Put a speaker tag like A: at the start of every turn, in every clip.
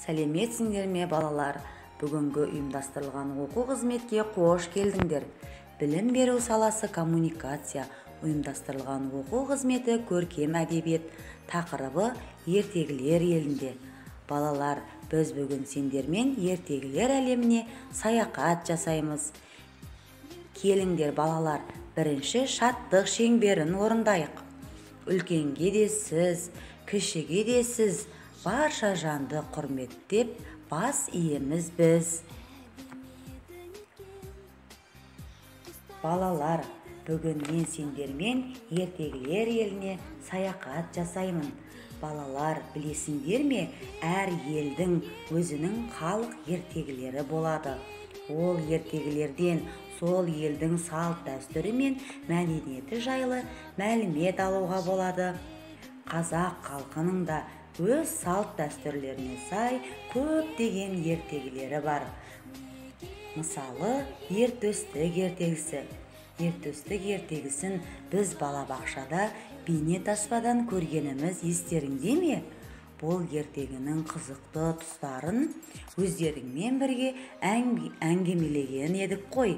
A: Сәлеметсіңдер ме балалар? Бүгінгі ұйымдастырылған оқу қызметке қош келдіңдер. Білім беру саласы коммуникация, ұйымдастырылған оқу қызметі көркем әдебиет, тақырыбы ертегілер елінде. Балалар, біз бүгін сендермен ертегілер әлеміне саяхат жасаймыз. Келіңдер балалар, бірінші шаттық шеңберін орындайық. Үлкенге де сіз, кішіге де сіз, барша жанды құрметтеп бас иеміз біз. Балалар, бүгін мен сендермен ертегілер еліне саяхат жасаймын. Балалар, білесіңдер ме, әр елдің өзінің халық ертегілері болады. Ол ертегілерден сол елдің салт дәстүрі мен мәдениеті жайлы мәлімет алуға болады. Қазақ халқының да өз салт дәстүрлеріне сай көптеген ертегілері бар. Мысалы, ертөстік ертегісі. Ертөстік ертегісін біз балабақшада бейнетаспадан көргеніміз естеріңде ме? Бұл ертегінің қызықты тұстарын өздеріңмен бірге әңгімелеген едік қой.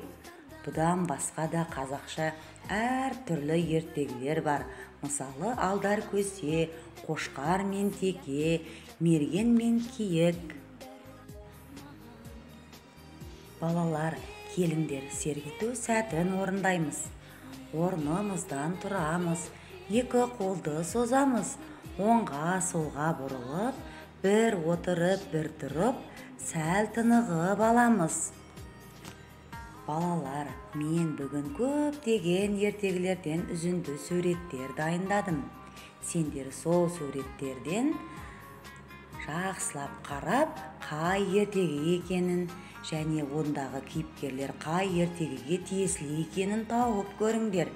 A: Бұдан басқа да қазақша әр түрлі ертегілер бар. Мысалы, алдар көсе, қошқар мен теке, мерген мен киік. Балалар, келіңдер, сергіту сәтін орындаймыз. Орнымыздан тұрамыз, екі қолды созамыз, оңға солға бұрылып, бір отырып, бір тұрып, сәл тынығып аламыз. Балалар, мен бүгін көптеген ертегілерден үзінді суреттер дайындадым. Сендер сол суреттерден жақсылап қарап, қай ертегі екенін және ондағы кейіпкерлер қай ертегіге тиесілі екенін тауып көріңдер.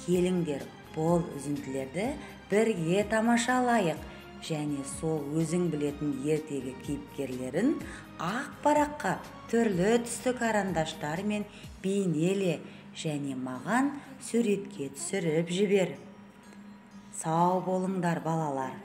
A: Келіңдер, бұл үзінділерді бірге тамашалайық және сол өзің білетін ертегі кейіпкерлерін ақ параққа түрлі түсті карандаштармен бейнеле және маған суретке түсіріп жібер. Сау болыңдар балалар.